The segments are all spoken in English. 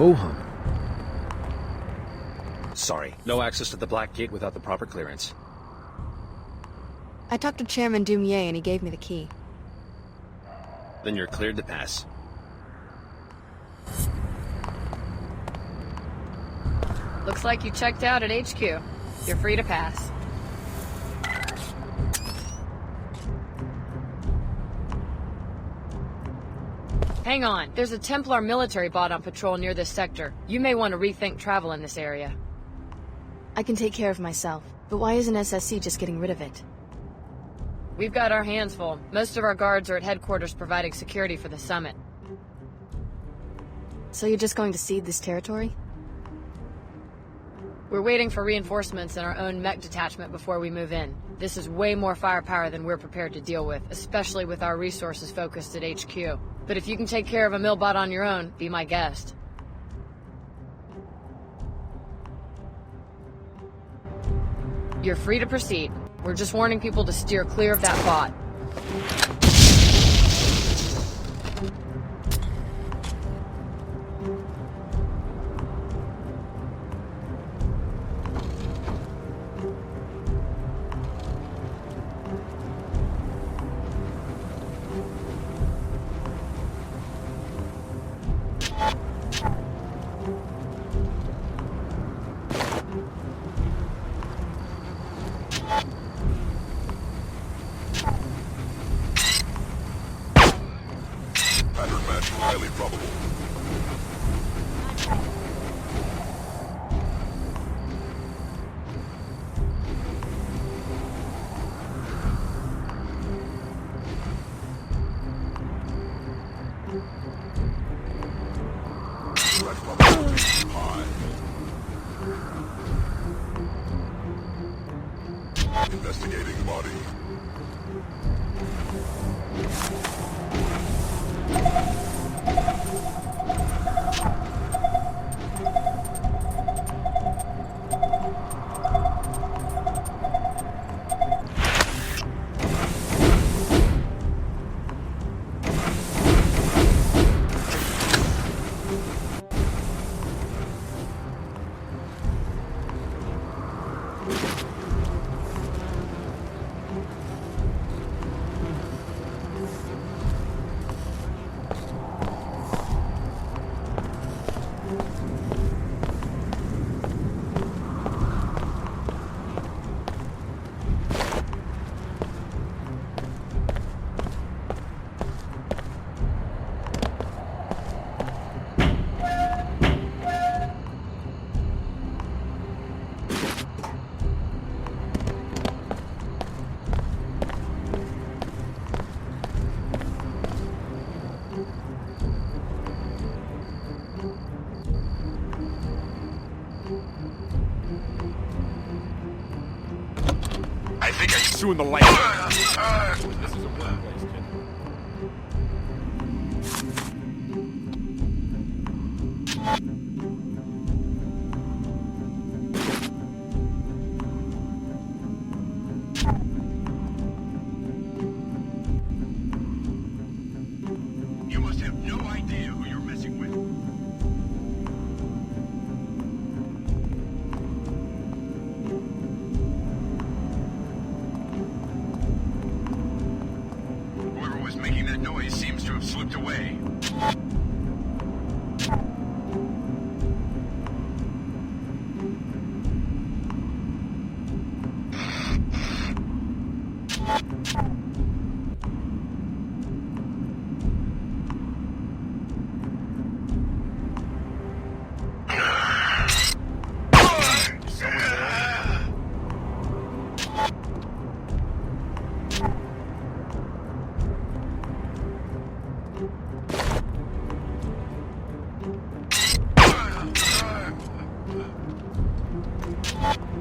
Ho-hum. Sorry, no access to the Black Gate without the proper clearance. I talked to Chairman Dumier and he gave me the key. Then you're cleared to pass. Looks like you checked out at HQ. You're free to pass. Hang on, there's a Templar military bot on patrol near this sector. You may want to rethink travel in this area. I can take care of myself, but why isn't SSC just getting rid of it? We've got our hands full. Most of our guards are at headquarters providing security for the summit. So you're just going to cede this territory? We're waiting for reinforcements in our own mech detachment before we move in. This is way more firepower than we're prepared to deal with, especially with our resources focused at HQ. But if you can take care of a millbot on your own, be my guest. You're free to proceed. We're just warning people to steer clear of that bot. Pattern match highly probable. Threat probability high. Investigating body. I think I can sue in the light. This is a workplace, kid. You must have no idea who you're messing with. Whoever was making that noise seems to have slipped away.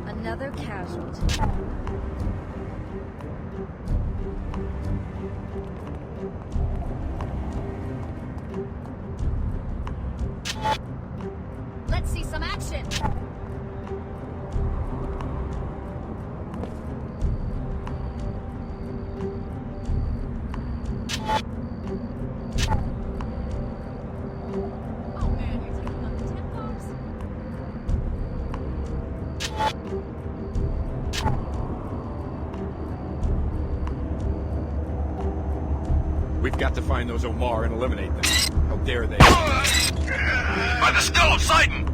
Another casualty. Let's see some action. Oh man, you're taking on the We've got to find those Omar and eliminate them. How dare they? By the skull of Sidon!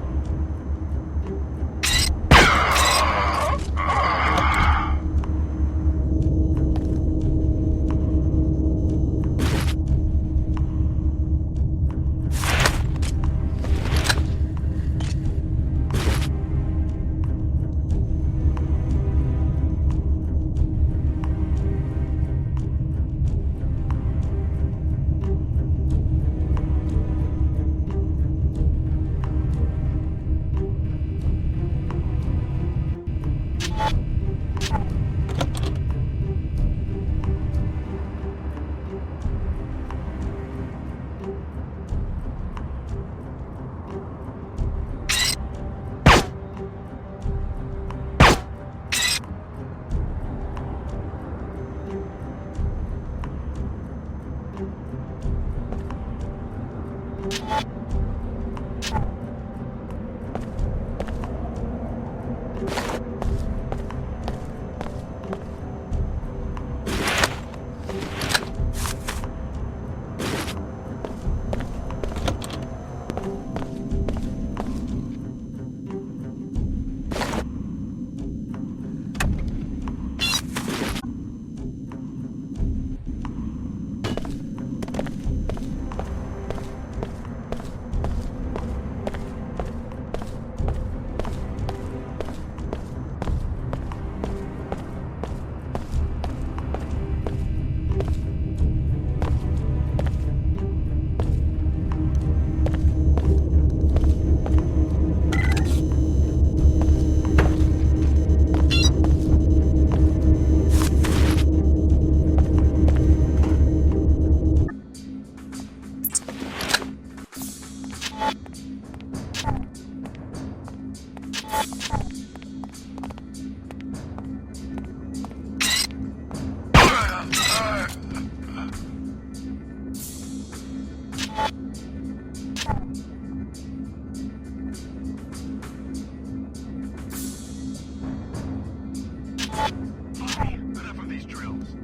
Enough of these drills.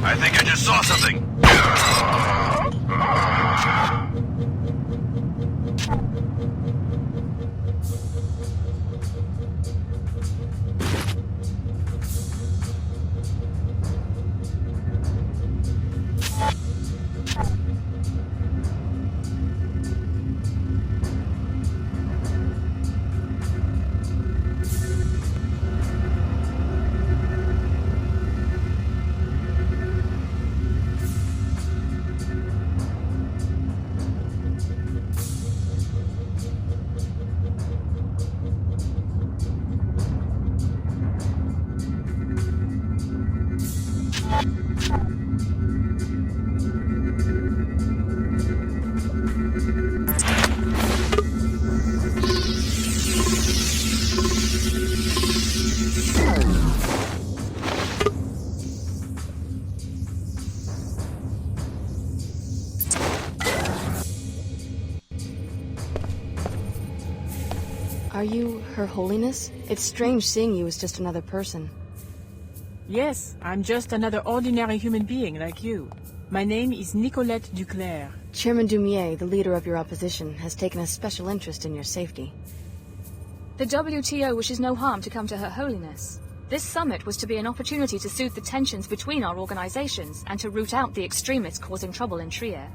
I think I just saw something. Are you Her Holiness? It's strange seeing you as just another person. Yes, I'm just another ordinary human being like you. My name is Nicolette Duclair. Chairman Dumier, the leader of your opposition, has taken a special interest in your safety. The WTO wishes no harm to come to Her Holiness. This summit was to be an opportunity to soothe the tensions between our organizations and to root out the extremists causing trouble in Trier.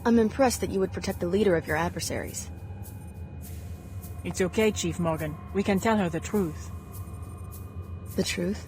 I'm impressed that you would protect the leader of your adversaries. It's okay, Chief Morgan. We can tell her the truth. The truth?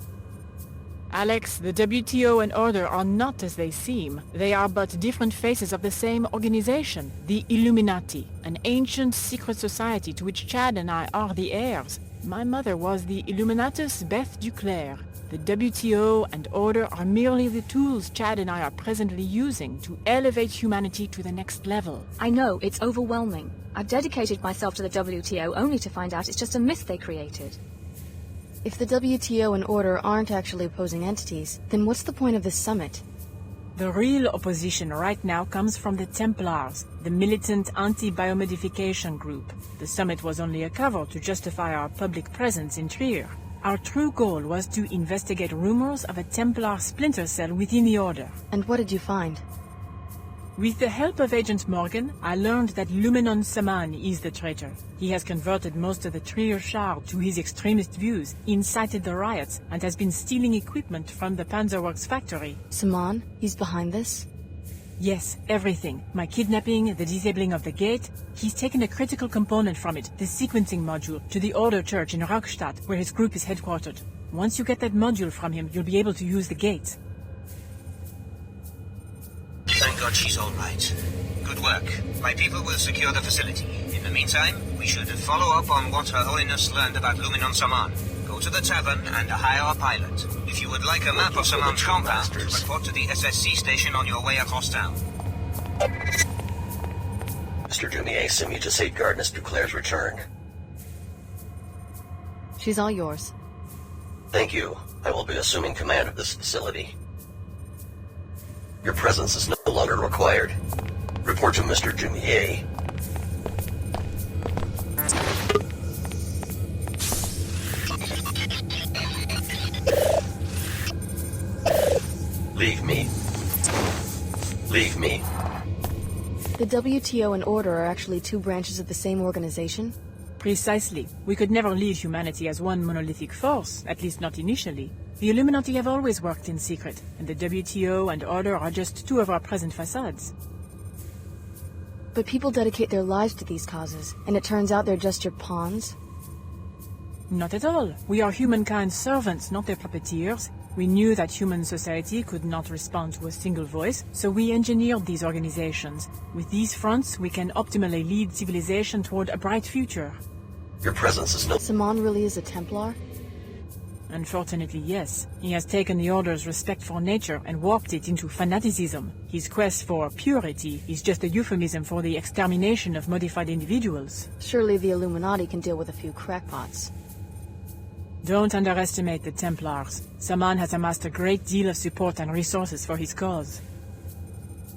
Alex, the WTO and Order are not as they seem. They are but different faces of the same organization, the Illuminati, an ancient secret society to which Chad and I are the heirs. My mother was the Illuminatus Beth Duclair. The WTO and Order are merely the tools Chad and I are presently using to elevate humanity to the next level. I know, it's overwhelming. I've dedicated myself to the WTO only to find out it's just a myth they created. If the WTO and Order aren't actually opposing entities, then what's the point of this summit? The real opposition right now comes from the Templars, the militant anti-biomodification group. The summit was only a cover to justify our public presence in Trier. Our true goal was to investigate rumors of a Templar splinter cell within the Order. And what did you find? With the help of Agent Morgan, I learned that Lumenon Saman is the traitor. He has converted most of the Trier Shard to his extremist views, incited the riots, and has been stealing equipment from the Panzerworks factory. Saman? He's behind this? Yes, everything. My kidnapping, the disabling of the gate. He's taken a critical component from it, the sequencing module, to the Order Church in Rockstadt, where his group is headquartered. Once you get that module from him, you'll be able to use the gate. Thank God she's all right. Good work. My people will secure the facility. In the meantime, we should follow up on what Her Holiness learned about Lumenon Saman. Go to the tavern and hire a pilot. If you would like a map of Saman's compound, report to the SSC station on your way across town. Mr. Dumier sent me to safeguard Miss Duclair's return. She's all yours. Thank you. I will be assuming command of this facility. Your presence is no longer required. Report to Mr. Dumier. Leave me. Leave me. The WTO and Order are actually two branches of the same organization? Precisely. We could never lead humanity as one monolithic force, at least not initially. The Illuminati have always worked in secret, and the WTO and Order are just two of our present facades. But people dedicate their lives to these causes, and it turns out they're just your pawns? Not at all. We are humankind's servants, not their puppeteers. We knew that human society could not respond to a single voice, so we engineered these organizations. With these fronts, we can optimally lead civilization toward a bright future. Your presence is no... Saman really is a Templar? Unfortunately, yes. He has taken the Order's respect for nature and warped it into fanaticism. His quest for purity is just a euphemism for the extermination of modified individuals. Surely the Illuminati can deal with a few crackpots. Don't underestimate the Templars. Saman has amassed a great deal of support and resources for his cause.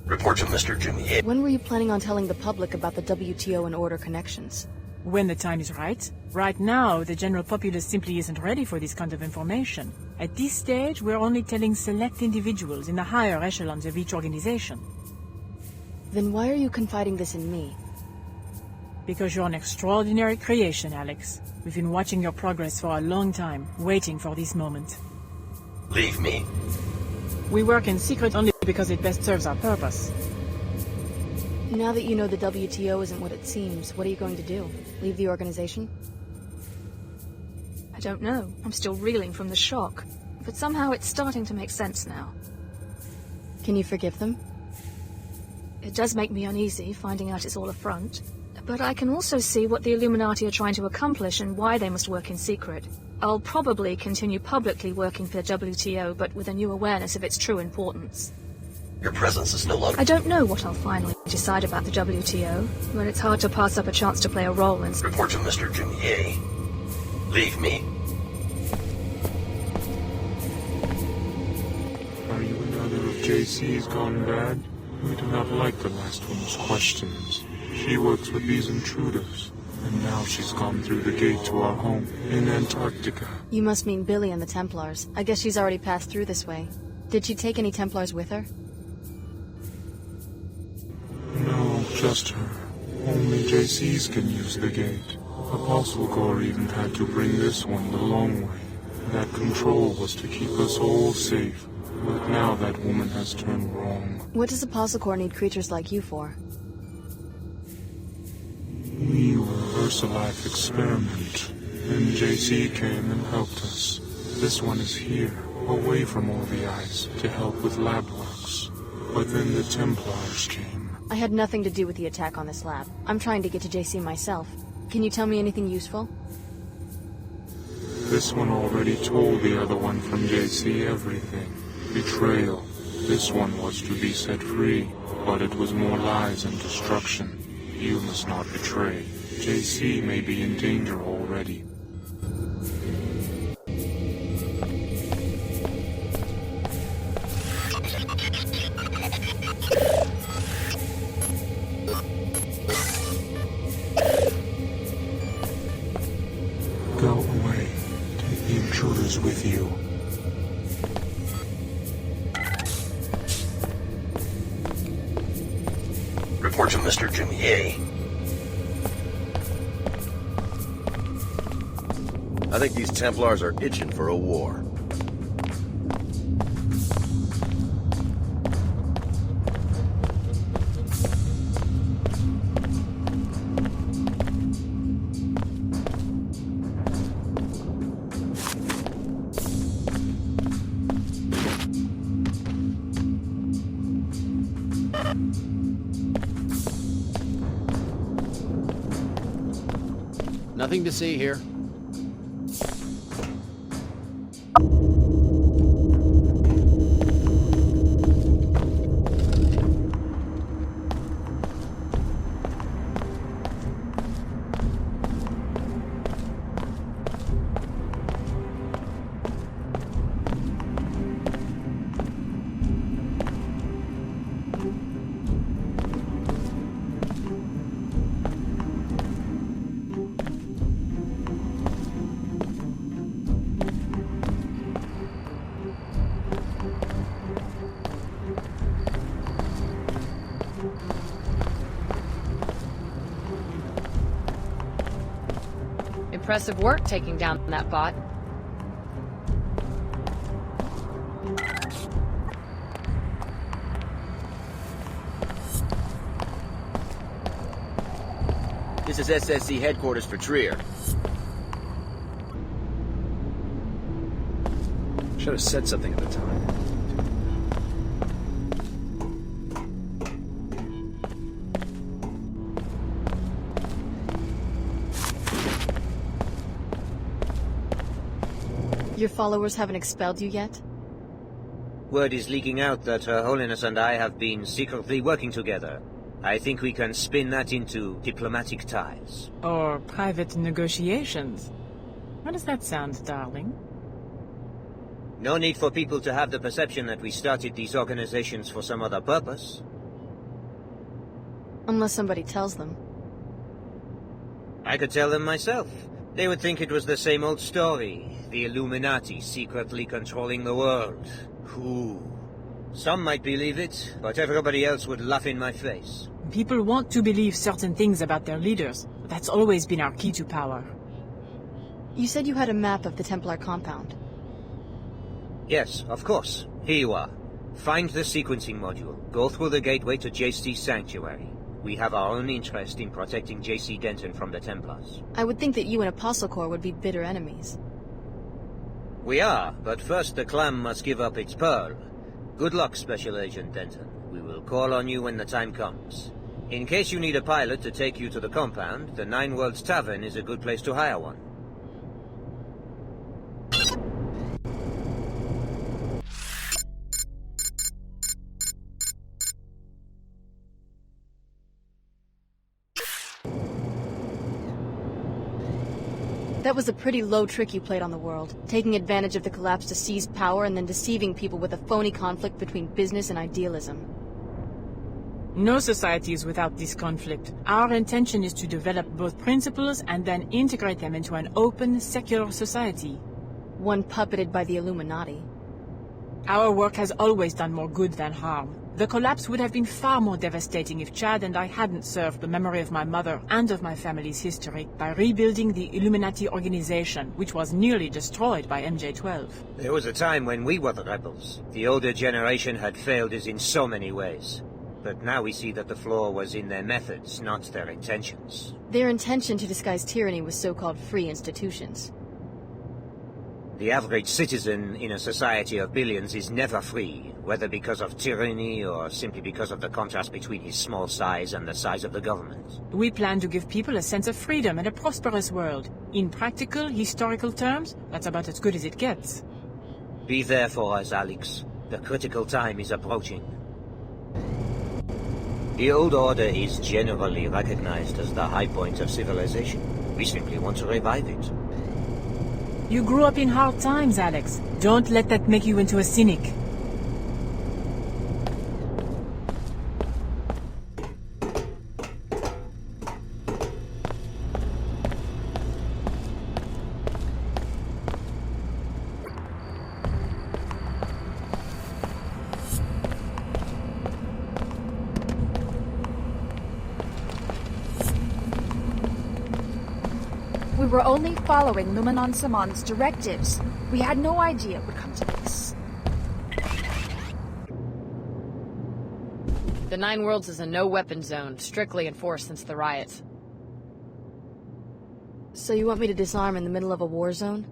Report to Mr. Dumier. When were you planning on telling the public about the WTO and Order connections? When the time is right. Right now, the general populace simply isn't ready for this kind of information. At this stage, we're only telling select individuals in the higher echelons of each organization. Then why are you confiding this in me? Because you're an extraordinary creation, Alex. We've been watching your progress for a long time, waiting for this moment. Leave me. We work in secret only because it best serves our purpose. Now that you know the WTO isn't what it seems, what are you going to do? Leave the organization? I don't know. I'm still reeling from the shock. But somehow it's starting to make sense now. Can you forgive them? It does make me uneasy, finding out it's all a front. But I can also see what the Illuminati are trying to accomplish and why they must work in secret. I'll probably continue publicly working for the WTO, but with a new awareness of its true importance. Your presence is no longer... I don't know what I'll finally decide about the WTO, but it's hard to pass up a chance to play a role in... Report to Mr. Jumier. Leave me. Are you another of JC's gone bad? We do not like the last one's questions. She works with these intruders, and now she's gone through the gate to our home in Antarctica. You must mean Billy and the Templars. I guess she's already passed through this way. Did she take any Templars with her? No, just her. Only JCs can use the gate. Apostle Corps even had to bring this one the long way. That control was to keep us all safe, but now that woman has turned wrong. What does Apostle Corps need creatures like you for? We were a VersaLife experiment, and JC came and helped us. This one is here, away from all the eyes, to help with lab works. But then the Templars came. I had nothing to do with the attack on this lab. I'm trying to get to JC myself. Can you tell me anything useful? This one already told the other one from JC everything. Betrayal. This one was to be set free, but it was more lies and destruction. You must not betray. JC may be in danger already. Go away. Take the intruders with you. Report to Mr. Jumier. I think these Templars are itching for a war. Nothing to see here. Impressive work taking down that bot. This is SSC headquarters for Trier. Should have said something at the time. Your followers haven't expelled you yet? Word is leaking out that Her Holiness and I have been secretly working together. I think we can spin that into diplomatic ties. Or private negotiations. How does that sound, darling? No need for people to have the perception that we started these organizations for some other purpose. Unless somebody tells them. I could tell them myself. They would think it was the same old story. The Illuminati secretly controlling the world. Who? Some might believe it, but everybody else would laugh in my face. People want to believe certain things about their leaders. That's always been our key to power. You said you had a map of the Templar compound. Yes, of course. Here you are. Find the sequencing module. Go through the gateway to JC's sanctuary. We have our own interest in protecting JC Denton from the Templars. I would think that you and Apostle Corps would be bitter enemies. We are, but first the clam must give up its pearl. Good luck, Special Agent Denton. We will call on you when the time comes. In case you need a pilot to take you to the compound, the Nine Worlds Tavern is a good place to hire one. That was a pretty low trick you played on the world, taking advantage of the collapse to seize power and then deceiving people with a phony conflict between business and idealism. No society is without this conflict. Our intention is to develop both principles and then integrate them into an open, secular society. One puppeted by the Illuminati. Our work has always done more good than harm. The collapse would have been far more devastating if Chad and I hadn't served the memory of my mother and of my family's history by rebuilding the Illuminati organization, which was nearly destroyed by MJ-12. There was a time when we were the rebels. The older generation had failed us in so many ways. But now we see that the flaw was in their methods, not their intentions. Their intention to disguise tyranny with so-called free institutions. The average citizen in a society of billions is never free, whether because of tyranny or simply because of the contrast between his small size and the size of the government. We plan to give people a sense of freedom and a prosperous world. In practical, historical terms, that's about as good as it gets. Be there for us, Alex. The critical time is approaching. The old order is generally recognized as the high point of civilization. We simply want to revive it. You grew up in hard times, Alex. Don't let that make you into a cynic. We were only following Luminon Saman's directives. We had no idea it would come to this. The Nine Worlds is a no-weapon zone, strictly enforced since the riots. So you want me to disarm in the middle of a war zone?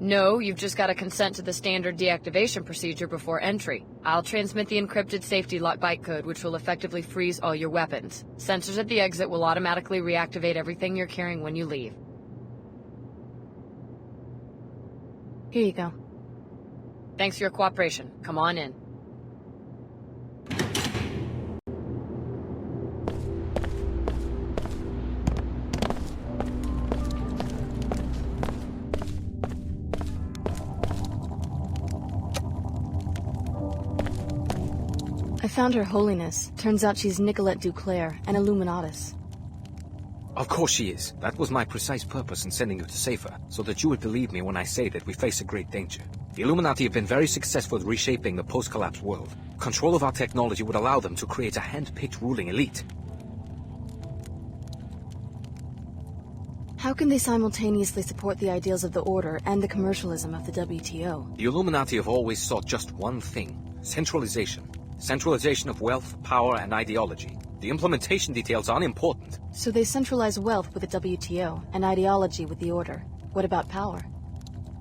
No, you've just got to consent to the standard deactivation procedure before entry. I'll transmit the encrypted safety lock bytecode, which will effectively freeze all your weapons. Sensors at the exit will automatically reactivate everything you're carrying when you leave. Here you go. Thanks for your cooperation. Come on in. I found Her Holiness. Turns out she's Nicolette Duclair, an Illuminatus. Of course she is. That was my precise purpose in sending you to save her, so that you would believe me when I say that we face a great danger. The Illuminati have been very successful at reshaping the post-collapse world. Control of our technology would allow them to create a hand-picked ruling elite. How can they simultaneously support the ideals of the Order and the commercialism of the WTO? The Illuminati have always sought just one thing: centralization. Centralization of wealth, power, and ideology. The implementation details are unimportant. So they centralize wealth with the WTO, and ideology with the Order. What about power?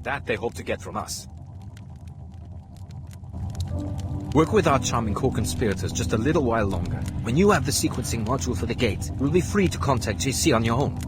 That they hope to get from us. Work with our charming co-conspirators just a little while longer. When you have the sequencing module for the gate, you will be free to contact JC on your own.